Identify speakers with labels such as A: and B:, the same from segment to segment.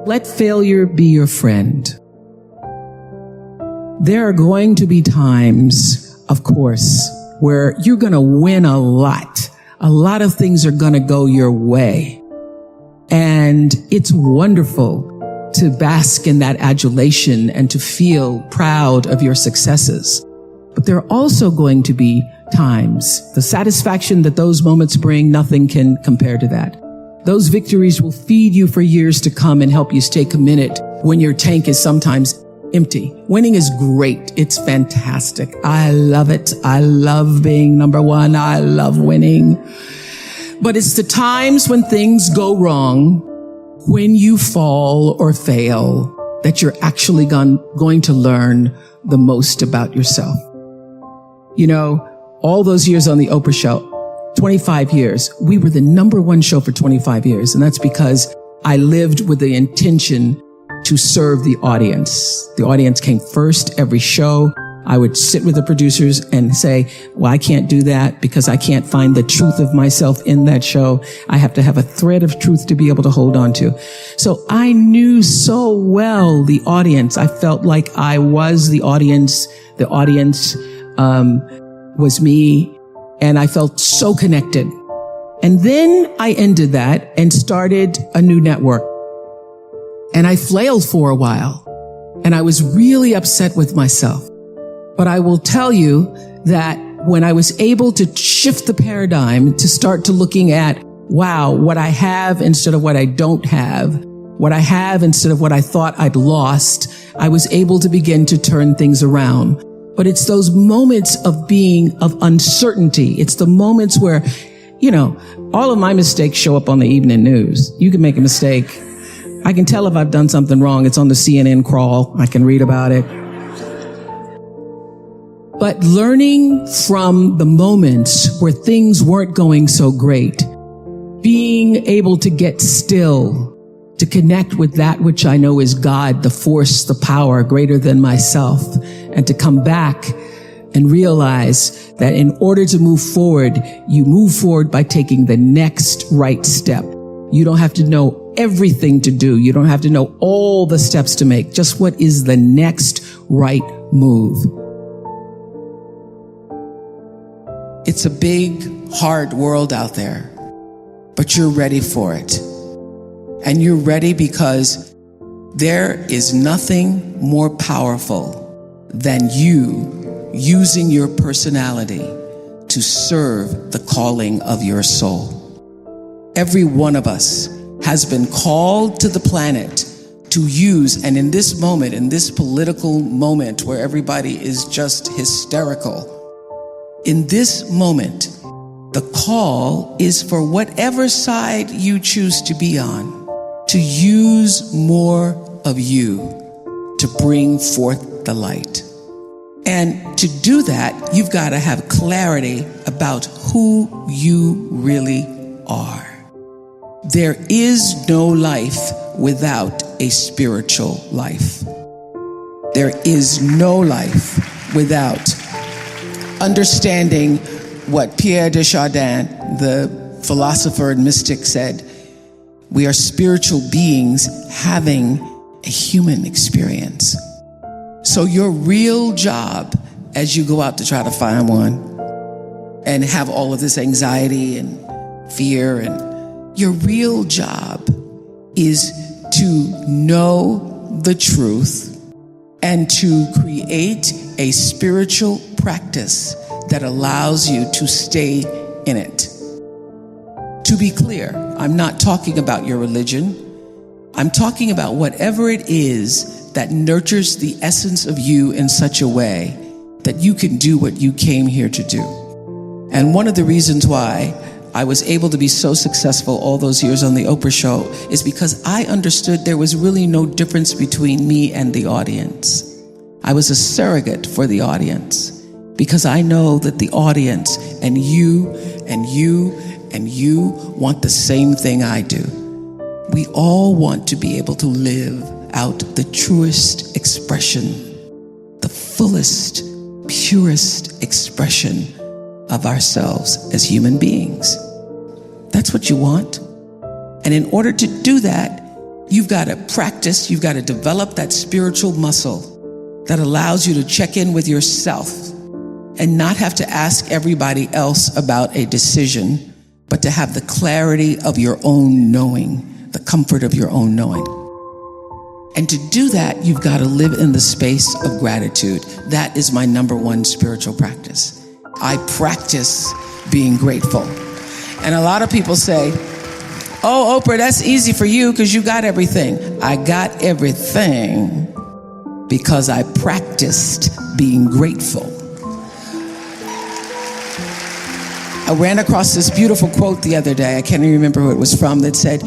A: Let failure be your friend. There are going to be times, of course, where you're going to win a lot. A lot of things are going to go your way. And it's wonderful to bask in that adulation and to feel proud of your successes. But there are also going to be times, the satisfaction that those moments bring, nothing can compare to that. Those victories will feed you for years to come and help you stay committed when your tank is sometimes empty. Winning is great. It's fantastic. I love it. I love being number one. I love winning. But it's the times when things go wrong, when you fall or fail, that you're actually going to learn the most about yourself. You know, all those years on the Oprah Show, 25 years, we were the number one show for 25 years. And that's because I lived with the intention to serve the audience. The audience came first every show. I would sit with the producers and say, well, I can't do that because I can't find the truth of myself in that show. I have to have a thread of truth to be able to hold on to. So I knew so well the audience. I felt like I was the audience. The audience was me, and I felt so connected. And then I ended that and started a new network. And I flailed for a while, and I was really upset with myself. But I will tell you that when I was able to shift the paradigm to start to looking at, wow, what I have instead of what I don't have, what I have instead of what I thought I'd lost, I was able to begin to turn things around. But it's those moments of uncertainty. It's the moments where, you know, all of my mistakes show up on the evening news. You can make a mistake. I can tell if I've done something wrong. It's on the CNN crawl. I can read about it. But learning from the moments where things weren't going so great, being able to get still, to connect with that which I know is God, the force, the power greater than myself, and to come back and realize that in order to move forward, you move forward by taking the next right step. You don't have to know everything to do. You don't have to know all the steps to make. Just what is the next right move? It's a big, hard world out there, but you're ready for it. And you're ready because there is nothing more powerful than you using your personality to serve the calling of your soul. Every one of us has been called to the planet to use, and in this moment, in this political moment where everybody is just hysterical, in this moment, the call is for whatever side you choose to be on, to use more of you to bring forth the light. And to do that, you've got to have clarity about who you really are. There is no life without a spiritual life. There is no life without understanding what Pierre de Chardin, the philosopher and mystic, said. We are spiritual beings having a human experience. So your real job as you go out to try to find one and have all of this anxiety and fear, and your real job is to know the truth and to create a spiritual practice that allows you to stay in it. To be clear, I'm not talking about your religion. I'm talking about whatever it is that nurtures the essence of you in such a way that you can do what you came here to do. And one of the reasons why I was able to be so successful all those years on the Oprah Show is because I understood there was really no difference between me and the audience. I was a surrogate for the audience because I know that the audience and you and you and you want the same thing I do. We all want to be able to live out the truest expression, the fullest, purest expression of ourselves as human beings. That's what you want. And in order to do that, You've got to practice, you've got to develop that spiritual muscle that allows you to check in with yourself and not have to ask everybody else about a decision, but to have the clarity of your own knowing, the comfort of your own knowing. And to do that, you've got to live in the space of gratitude. That is my number one spiritual practice. I practice being grateful. And a lot of people say, oh, Oprah, that's easy for you because you got everything. I got everything because I practiced being grateful. I ran across this beautiful quote the other day. I can't even remember who it was from, that said,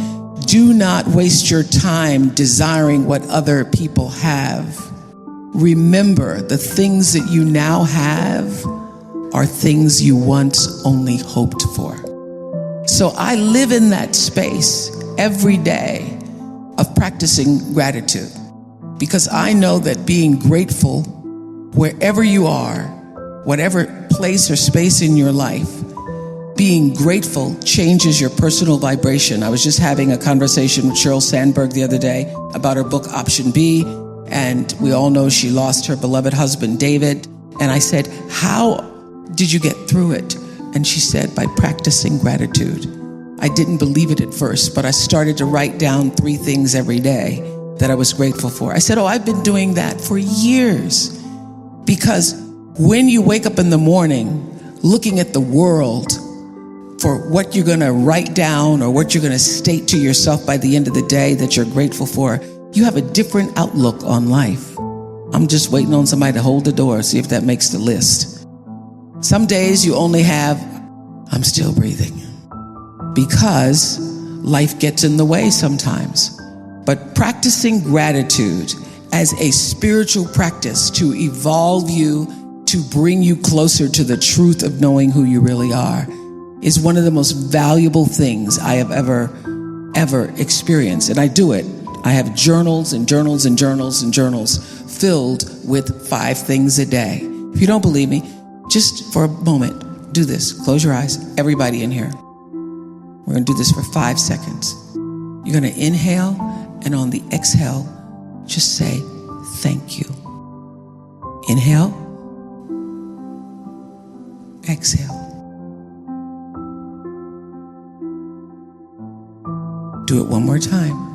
A: do not waste your time desiring what other people have. Remember, the things that you now have are things you once only hoped for. So I live in that space every day of practicing gratitude, because I know that being grateful wherever you are, whatever place or space in your life, being grateful changes your personal vibration. I was just having a conversation with Sheryl Sandberg the other day about her book, Option B. And we all know she lost her beloved husband, David. And I said, how did you get through it? And she said, by practicing gratitude. I didn't believe it at first, but I started to write down 3 things every day that I was grateful for. I said, oh, I've been doing that for years. Because when you wake up in the morning looking at the world for what you're going to write down or what you're going to state to yourself by the end of the day that you're grateful for, you have a different outlook on life. I'm just waiting on somebody to hold the door, see if that makes the list. Some days you only have, I'm still breathing, because life gets in the way sometimes. But practicing gratitude as a spiritual practice to evolve you, to bring you closer to the truth of knowing who you really are, is one of the most valuable things I have ever experienced. And I do it. I have journals and journals and journals and journals filled with 5 things a day. If you don't believe me, just for a moment, do this. Close your eyes. Everybody in here. We're going to do this for 5 seconds. You're going to inhale, and on the exhale, just say, thank you. Inhale. Exhale. Do it one more time.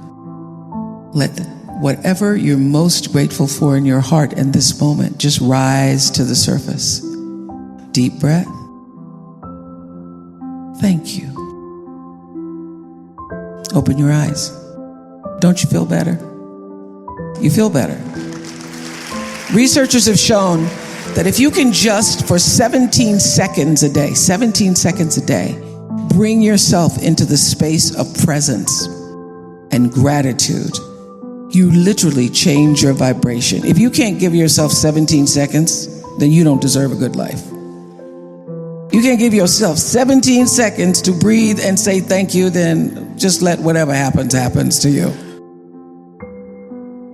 A: Let whatever you're most grateful for in your heart in this moment just rise to the surface. Deep breath. Thank you. Open your eyes. Don't you feel better? You feel better. Researchers have shown that if you can just for 17 seconds a day, bring yourself into the space of presence and gratitude, you literally change your vibration. If you can't give yourself 17 seconds, then you don't deserve a good life. You can't give yourself 17 seconds to breathe and say thank you, then just let whatever happens to you.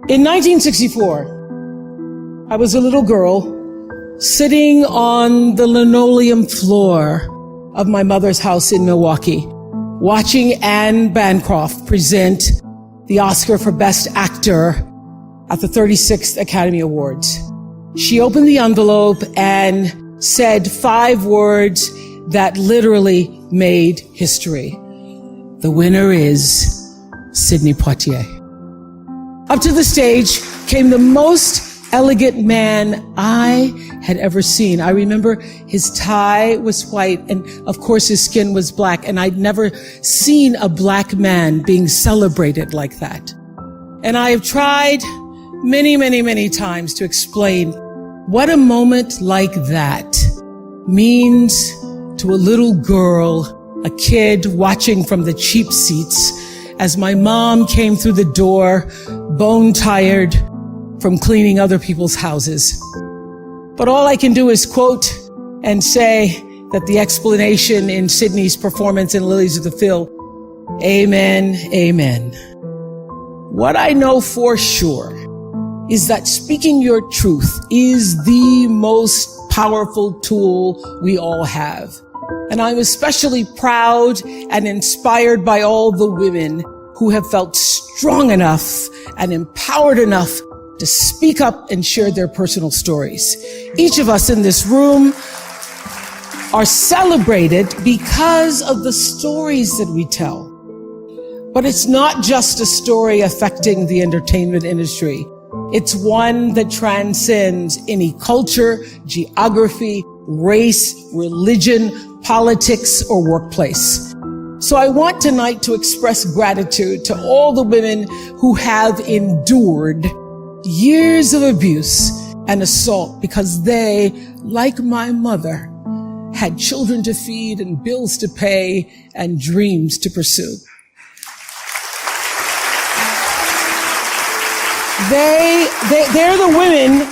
B: In 1964, I was a little girl sitting on the linoleum floor of my mother's house in Milwaukee, watching Anne Bancroft present the Oscar for Best Actor at the 36th Academy Awards. She opened the envelope and said 5 words that literally made history. The winner is Sidney Poitier. Up to the stage came the most elegant man I had ever seen. I remember his tie was white, and of course his skin was black, and I'd never seen a black man being celebrated like that. And I have tried many times to explain what a moment like that means to a little girl, a kid watching from the cheap seats as my mom came through the door, bone tired from cleaning other people's houses. But all I can do is quote and say that the explanation in Sidney's performance in Lilies of the Field, amen, amen. What I know for sure is that speaking your truth is the most powerful tool we all have. And I'm especially proud and inspired by all the women who who have felt strong enough and empowered enough to speak up and share their personal stories. Each of us in this room are celebrated because of the stories that we tell. But it's not just a story affecting the entertainment industry. It's one that transcends any culture, geography, race, religion, politics, or workplace. So I want tonight to express gratitude to all the women who have endured years of abuse and assault because they, like my mother, had children to feed and bills to pay and dreams to pursue. They're the women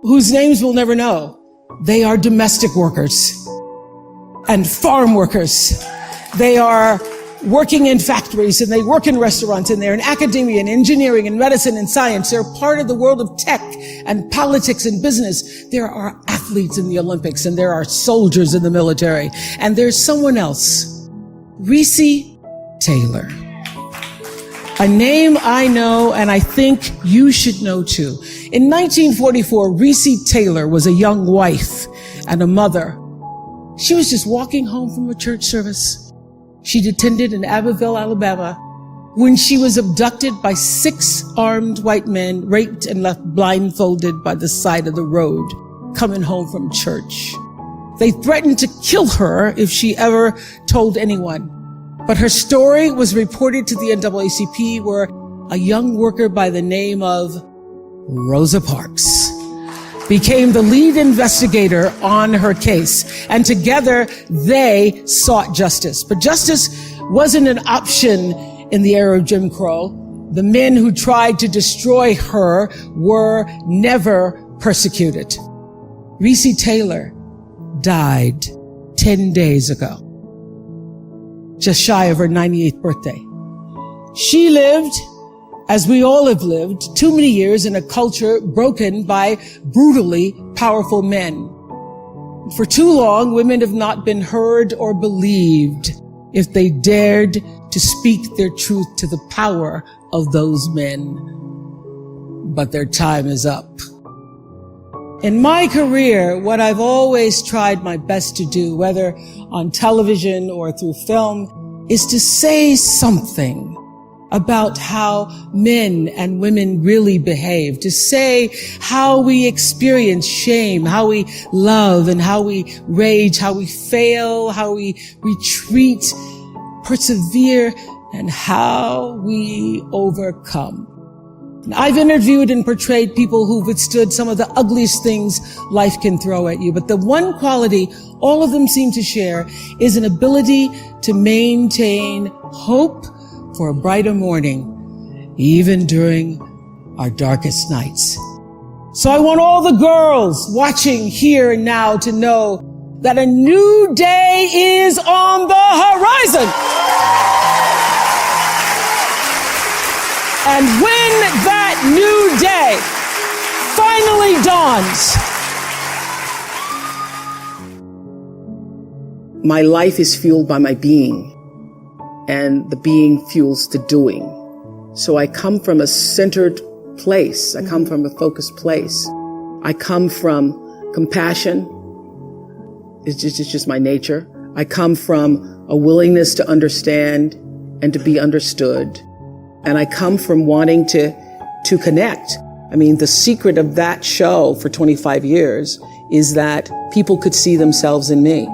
B: whose names we'll never know. They are domestic workers and farm workers. They are working in factories and they work in restaurants and they're in academia and engineering and medicine and science. They're part of the world of tech and politics and business. There are athletes in the Olympics and there are soldiers in the military. And there's someone else, Reese Taylor. A name I know and I think you should know too. In 1944, Reese Taylor was a young wife and a mother. She was just walking home from a church service she'd attended in Abbeville, Alabama, when she was abducted by 6 armed white men, raped and left blindfolded by the side of the road, coming home from church. They threatened to kill her if she ever told anyone. But her story was reported to the NAACP, where a young worker by the name of Rosa Parks became the lead investigator on her case. And together they sought justice. But justice wasn't an option in the era of Jim Crow. The men who tried to destroy her were never persecuted. Reese Taylor died 10 days ago, just shy of her 98th birthday. She lived, as we all have lived, too many years in a culture broken by brutally powerful men. For too long, women have not been heard or believed if they dared to speak their truth to the power of those men. But their time is up. In my career, what I've always tried my best to do, whether on television or through film, is to say something about how men and women really behave, to say how we experience shame, how we love and how we rage, how we fail, how we retreat, persevere, and how we overcome. I've interviewed and portrayed people who've withstood some of the ugliest things life can throw at you, but the one quality all of them seem to share is an ability to maintain hope for a brighter morning, even during our darkest nights. So I want all the girls watching here and now to know that a new day is on the horizon. And when that new day finally dawns, my life is fueled by my being. And the being fuels the doing. So I come from a centered place. I come from a focused place. I come from compassion. It's just my nature. I come from a willingness to understand and to be understood. And I come from wanting to connect. I mean, the secret of that show for 25 years is that people could see themselves in me.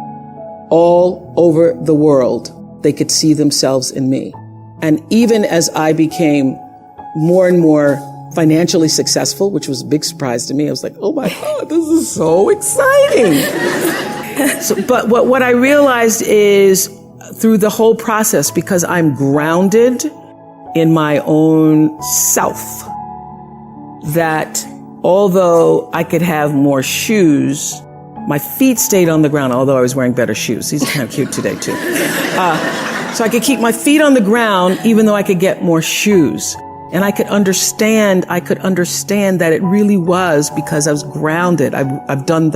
B: All over the world, they could see themselves in me. And even as I became more and more financially successful, which was a big surprise to me, I was like, oh my God, this is so exciting. But what I realized is through the whole process, because I'm grounded in my own self, that although I could have more shoes, my feet stayed on the ground, although I was wearing better shoes. These are kind of cute today, too. So I could keep my feet on the ground, even though I could get more shoes. And I could understand that it really was because I was grounded. I've done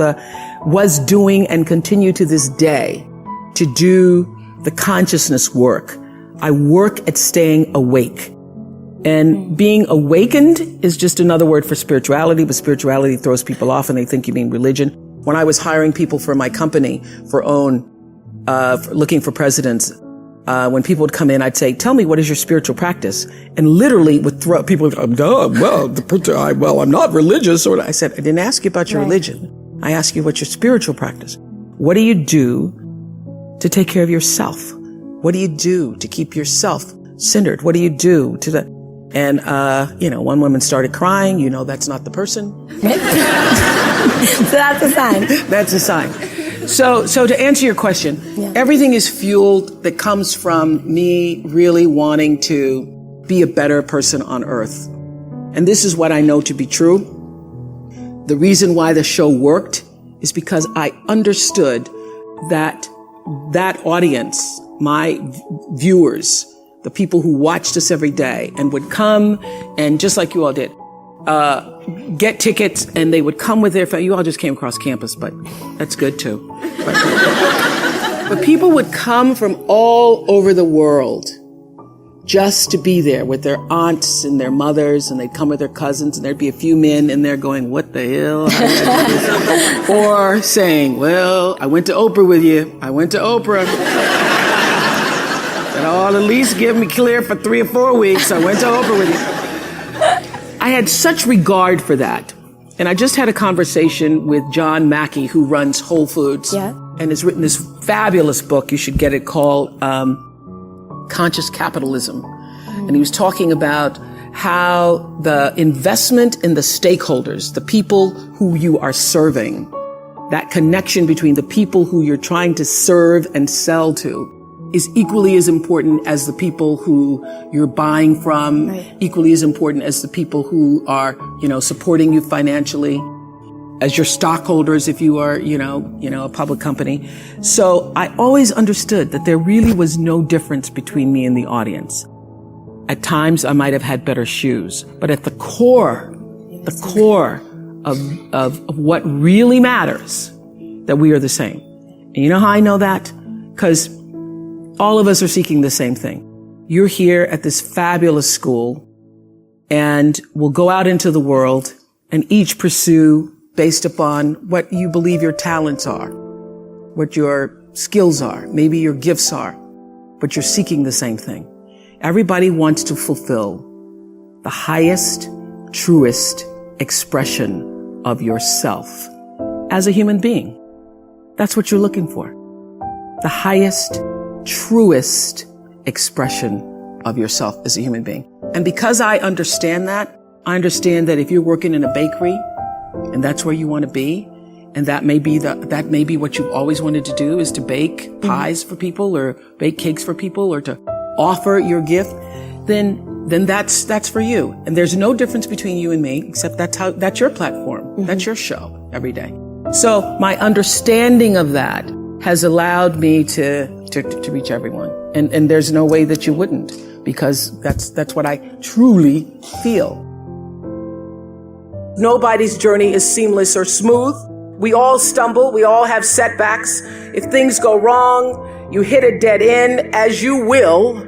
B: was doing and continue to this day to do the consciousness work I work at staying awake. And being awakened is just another word for spirituality, but spirituality throws people off and they think you mean religion. When I was hiring people for my company for looking for presidents, when people would come in, I'd say, tell me, what is your spiritual practice? And literally would throw people, I'm not religious. Or I said, I didn't ask you about your religion. I asked you what's your spiritual practice. What do you do to take care of yourself? What do you do to keep yourself centered? What do you do And, one woman started crying. That's not the person.
C: So that's a sign.
B: That's a sign. So to answer your question, everything is fueled that comes from me really wanting to be a better person on earth. And this is what I know to be true. The reason why the show worked is because I understood that audience, my viewers, the people who watched us every day and would come and just like you all did, get tickets and they would come with their family. You all just came across campus, but that's good too. But people would come from all over the world just to be there with their aunts and their mothers, and they'd come with their cousins, and there'd be a few men in there going, what the hell? Or saying, well, I went to Oprah with you. I went to Oprah. And I'll at least give me clear for 3 or 4 weeks. I went to Oprah with you. I had such regard for that. And I just had a conversation with John Mackey, who runs Whole Foods.
C: Yeah.
B: And has written this fabulous book. You should get it, called Conscious Capitalism. And he was talking about how the investment in the stakeholders, the people who you are serving, that connection between the people who you're trying to serve and sell to, is equally as important as the people who you're buying from, equally as important as the people who are, supporting you financially, as your stockholders if you are, a public company. So I always understood that there really was no difference between me and the audience. At times I might have had better shoes, but at the core of what really matters, that we are the same. And you know how I know that? Because all of us are seeking the same thing. You're here at this fabulous school, and we'll go out into the world and each pursue based upon what you believe your talents are, what your skills are, maybe your gifts are, but you're seeking the same thing. Everybody wants to fulfill the highest, truest expression of yourself as a human being. That's what you're looking for. The highest, truest expression of yourself as a human being. And because I understand that if you're working in a bakery and that's where you want to be, and that may be what you've always wanted to do, is to bake pies for people or bake cakes for people or to offer your gift, then that's for you. And there's no difference between you and me, except that's your platform. That's your show every day. So my understanding of that has allowed me to reach everyone. And there's no way that you wouldn't, because that's what I truly feel. Nobody's journey is seamless or smooth. We all stumble. We all have setbacks. If things go wrong, you hit a dead end, as you will.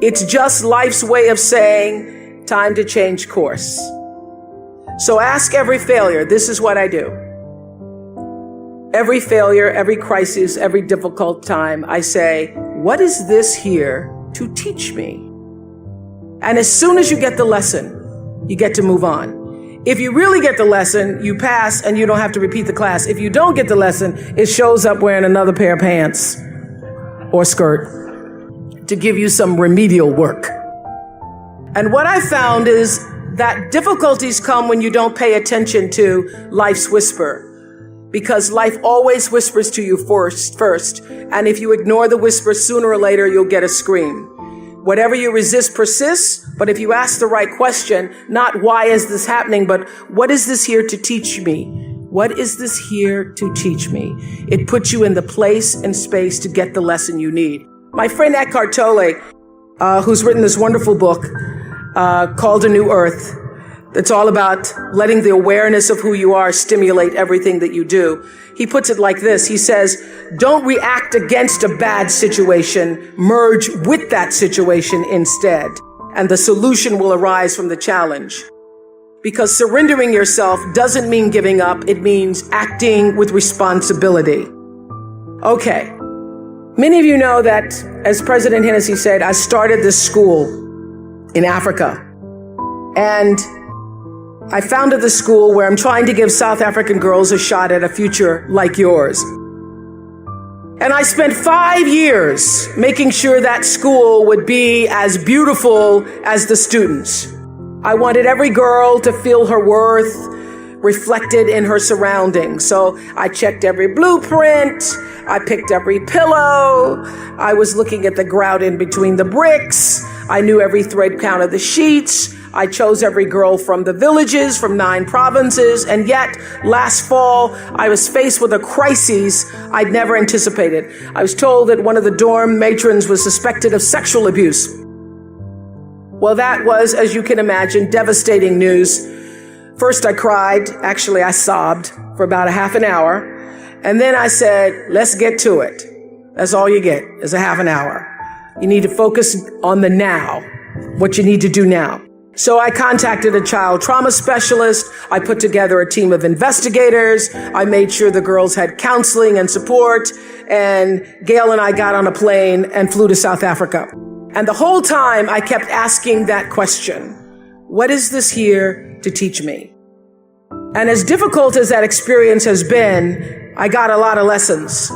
B: It's just life's way of saying, time to change course. So ask every failure. This is what I do. Every failure, every crisis, every difficult time, I say, what is this here to teach me? And as soon as you get the lesson, you get to move on. If you really get the lesson, you pass and you don't have to repeat the class. If you don't get the lesson, it shows up wearing another pair of pants or skirt to give you some remedial work. And what I found is that difficulties come when you don't pay attention to life's whisper. Because life always whispers to you first. And if you ignore the whisper, sooner or later, you'll get a scream. Whatever you resist persists. But if you ask the right question, not why is this happening, but what is this here to teach me? What is this here to teach me? It puts you in the place and space to get the lesson you need. My friend Colleg, who's written this wonderful book called A New Earth, It's all about letting the awareness of who you are stimulate everything that you do. He puts it like this. He says, don't react against a bad situation, merge with that situation instead, and the solution will arise from the challenge. Because surrendering yourself doesn't mean giving up. It means acting with responsibility. Okay. Many of you know that, as President Hennessy said, I started this school in Africa. And I founded the school where I'm trying to give South African girls a shot at a future like yours. And I spent 5 years making sure that school would be as beautiful as the students. I wanted every girl to feel her worth reflected in her surroundings. So I checked every blueprint. I picked every pillow. I was looking at the grout in between the bricks. I knew every thread count of the sheets. I chose every girl from the villages, from 9 provinces. And yet, last fall, I was faced with a crisis I'd never anticipated. I was told that one of the dorm matrons was suspected of sexual abuse. Well, that was, as you can imagine, devastating news. First, I cried. Actually, I sobbed for about a half an hour. And then I said, let's get to it. That's all you get is a half an hour. You need to focus on the now, what you need to do now. So I contacted a child trauma specialist. I put together a team of investigators. I made sure the girls had counseling and support. And Gail and I got on a plane and flew to South Africa. And the whole time I kept asking that question, what is this here to teach me? And as difficult as that experience has been, I got a lot of lessons.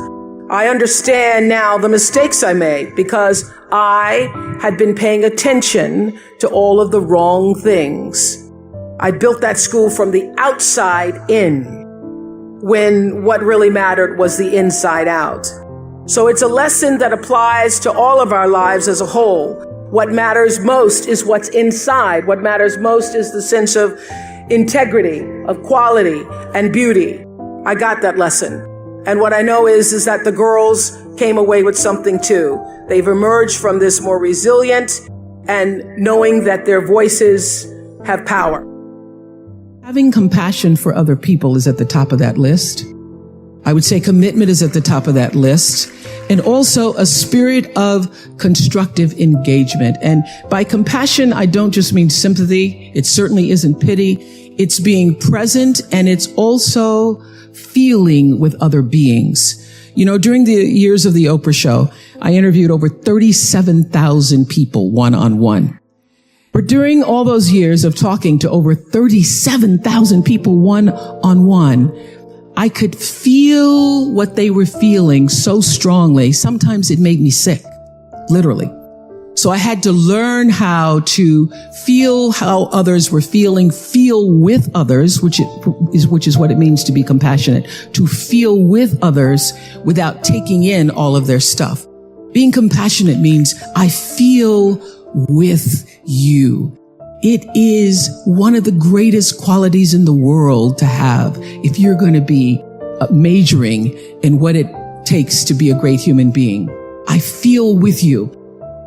B: I understand now the mistakes I made because I had been paying attention to all of the wrong things. I built that school from the outside in, when what really mattered was the inside out. So it's a lesson that applies to all of our lives as a whole. What matters most is what's inside. What matters most is the sense of integrity, of quality, and beauty. I got that lesson. And what I know is that the girls came away with something too. They've emerged from this more resilient and knowing that their voices have power.
A: Having compassion for other people is at the top of that list. I would say commitment is at the top of that list. And also a spirit of constructive engagement. And by compassion, I don't just mean sympathy. It certainly isn't pity. It's being present, and it's also feeling with other beings. You know, during the years of the Oprah Show, I interviewed over 37,000 people one-on-one. But during all those years of talking to over 37,000 people one-on-one, I could feel what they were feeling so strongly. Sometimes it made me sick, literally. So I had to learn how to feel how others were feeling, feel with others, which is what it means to be compassionate, to feel with others without taking in all of their stuff. Being compassionate means I feel with you. It is one of the greatest qualities in the world to have if you're going to be majoring in what it takes to be a great human being. I feel with you.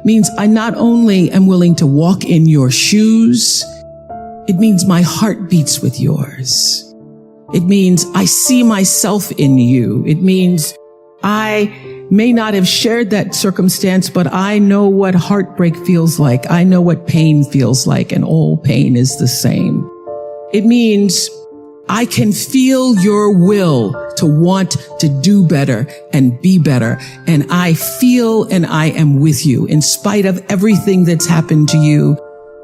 A: Means I not only am willing to walk in your shoes, it means my heart beats with yours. It means I see myself in you. It means I may not have shared that circumstance, but I know what heartbreak feels like. I know what pain feels like, and all pain is the same. It means I can feel your will to want to do better and be better. And I feel and I am with you. In spite of everything that's happened to you,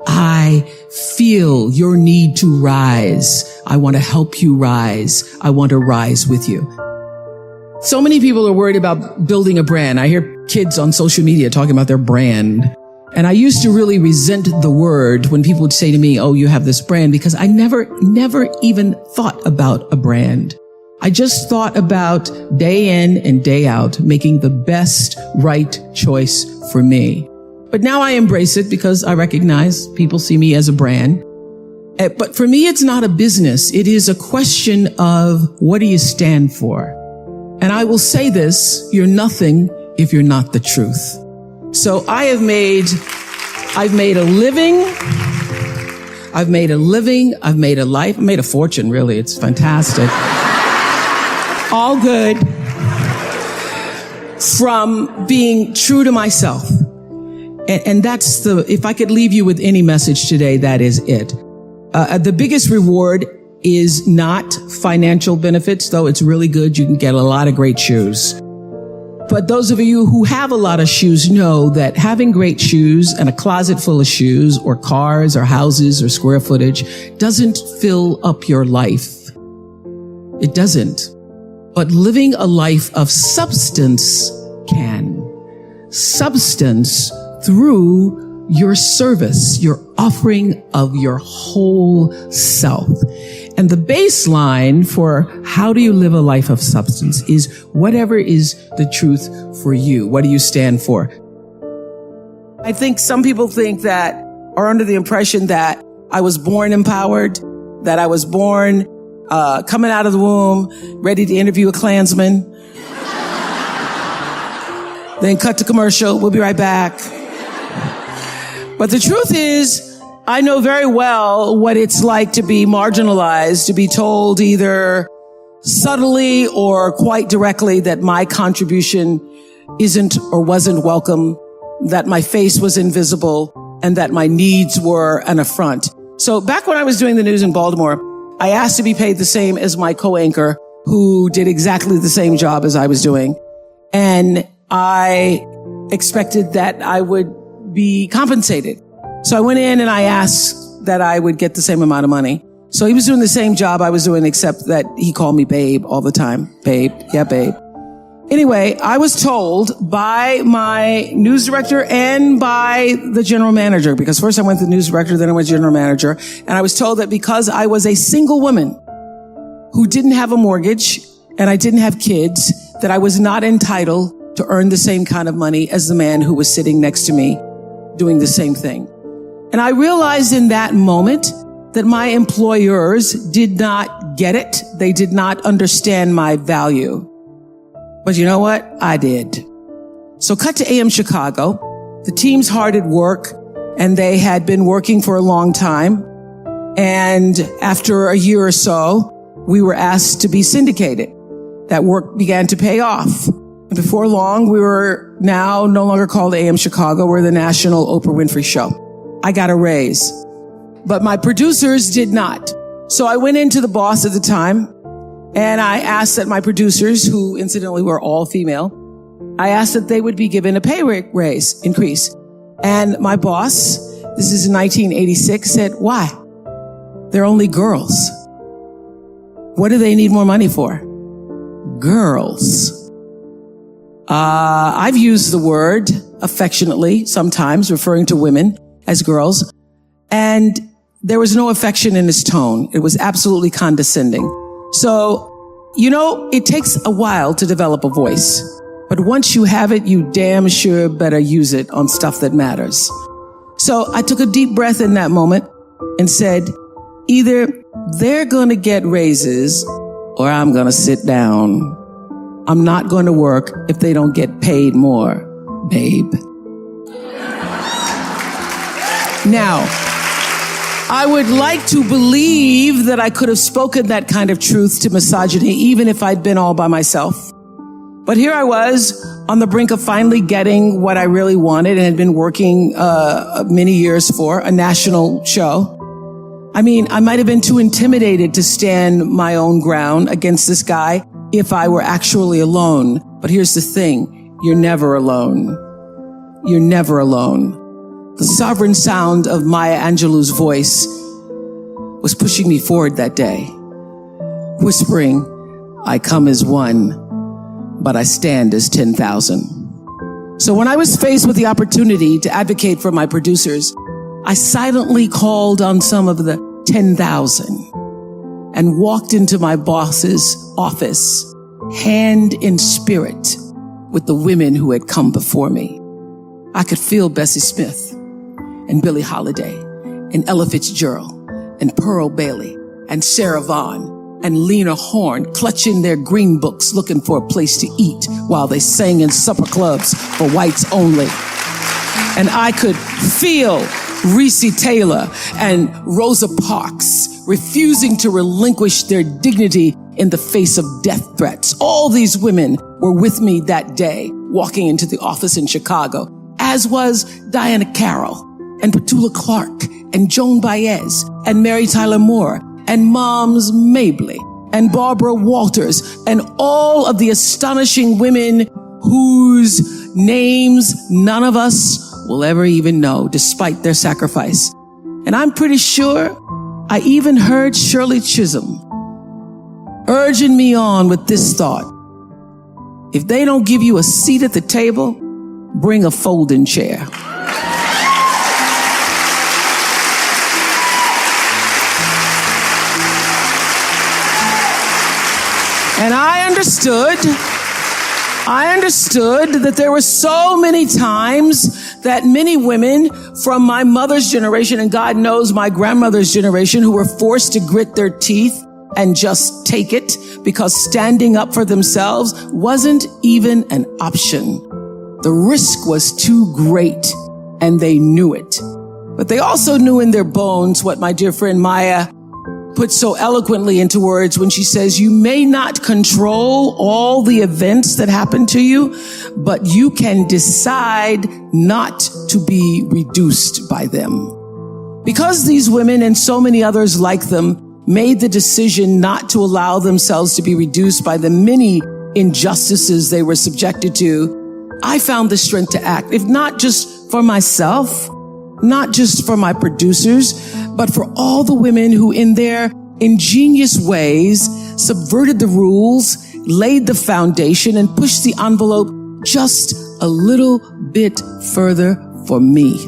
A: I feel your need to rise. I want to help you rise. I want to rise with you. So many people are worried about building a brand. I hear kids on social media talking about their brand. And I used to really resent the word when people would say to me, oh, you have this brand, because I never even thought about a brand. I just thought about day in and day out, making the best right choice for me. But now I embrace it because I recognize people see me as a brand. But for me, it's not a business. It is a question of what do you stand for? And I will say this, you're nothing if you're not the truth. So I've made a living I've made a living. I've made a life. I've made a fortune, really. It's fantastic. All good from being true to myself. And that's if I could leave you with any message today, that is it. The biggest reward is not financial benefits, though it's really good. You can get a lot of great shoes. But those of you who have a lot of shoes know that having great shoes and a closet full of shoes or cars or houses or square footage doesn't fill up your life. It doesn't. But living a life of substance can. Substance through your service, your offering of your whole self. And the baseline for how do you live a life of substance is whatever is the truth for you. What do you stand for? I think some people think that, are under the impression that I was born empowered, that I was born coming out of the womb, ready to interview a Klansman. Then cut to commercial. We'll be right back. But the truth is, I know very well what it's like to be marginalized, to be told either subtly or quite directly that my contribution isn't or wasn't welcome, that my face was invisible, and that my needs were an affront. So back when I was doing the news in Baltimore, I asked to be paid the same as my co-anchor, who did exactly the same job as I was doing. And I expected that I would be compensated. So I went in and I asked that I would get the same amount of money. So he was doing the same job I was doing, except that he called me babe all the time. Babe. Yeah, babe. Anyway, I was told by my news director and by the general manager, because first I went to the news director, then I went to general manager, and I was told that because I was a single woman who didn't have a mortgage and I didn't have kids, that I was not entitled to earn the same kind of money as the man who was sitting next to me doing the same thing. And I realized in that moment that my employers did not get it. They did not understand my value. But you know what? I did. So cut to AM Chicago. The team's hard at work, and they had been working for a long time. And after a year or so, we were asked to be syndicated. That work began to pay off. And before long, we were now no longer called AM Chicago. We're the national Oprah Winfrey Show. I got a raise, but my producers did not. So I went into the boss at the time, and I asked that my producers, who incidentally were all female, I asked that they would be given a pay raise increase. And my boss, this is in 1986, said, why? They're only girls. What do they need more money for? Girls. I've used the word affectionately, sometimes referring to women as girls, and there was no affection in his tone. It was absolutely condescending. So, you know, it takes a while to develop a voice, but once you have it, you damn sure better use it on stuff that matters. So I took a deep breath in that moment and said, either they're going to get raises or I'm going to sit down. I'm not going to work if they don't get paid more, babe. Now, I would like to believe that I could have spoken that kind of truth to misogyny, even if I'd been all by myself. But here I was on the brink of finally getting what I really wanted and had been working many years for, a national show. I mean, I might have been too intimidated to stand my own ground against this guy if I were actually alone. But here's the thing. You're never alone. You're never alone. The sovereign sound of Maya Angelou's voice was pushing me forward that day, whispering, I come as one, but I stand as 10,000. So when I was faced with the opportunity to advocate for my producers, I silently called on some of the 10,000 and walked into my boss's office, hand in spirit, with the women who had come before me. I could feel Bessie Smith and Billie Holiday and Ella Fitzgerald and Pearl Bailey and Sarah Vaughan and Lena Horne clutching their green books looking for a place to eat while they sang in supper clubs for whites only. And I could feel
B: Reese Taylor and Rosa Parks, refusing to relinquish their dignity in the face of death threats. All these women were with me that day, walking into the office in Chicago, as was Diana Carroll and Petula Clark and Joan Baez and Mary Tyler Moore and Moms Mabley and Barbara Walters and all of the astonishing women whose names none of us will ever even know, despite their sacrifice. And I'm pretty sure I even heard Shirley Chisholm urging me on with this thought: if they don't give you a seat at the table, bring a folding chair. And I understood that there were so many times that many women from my mother's generation, and God knows my grandmother's generation, who were forced to grit their teeth and just take it because standing up for themselves wasn't even an option. The risk was too great, and they knew it. But they also knew in their bones what my dear friend Maya put so eloquently into words when she says, you may not control all the events that happen to you, but you can decide not to be reduced by them. Because these women and so many others like them made the decision not to allow themselves to be reduced by the many injustices they were subjected to, I found the strength to act, if not just for myself, not just for my producers, but for all the women who in their ingenious ways subverted the rules, laid the foundation, and pushed the envelope just a little bit further for me.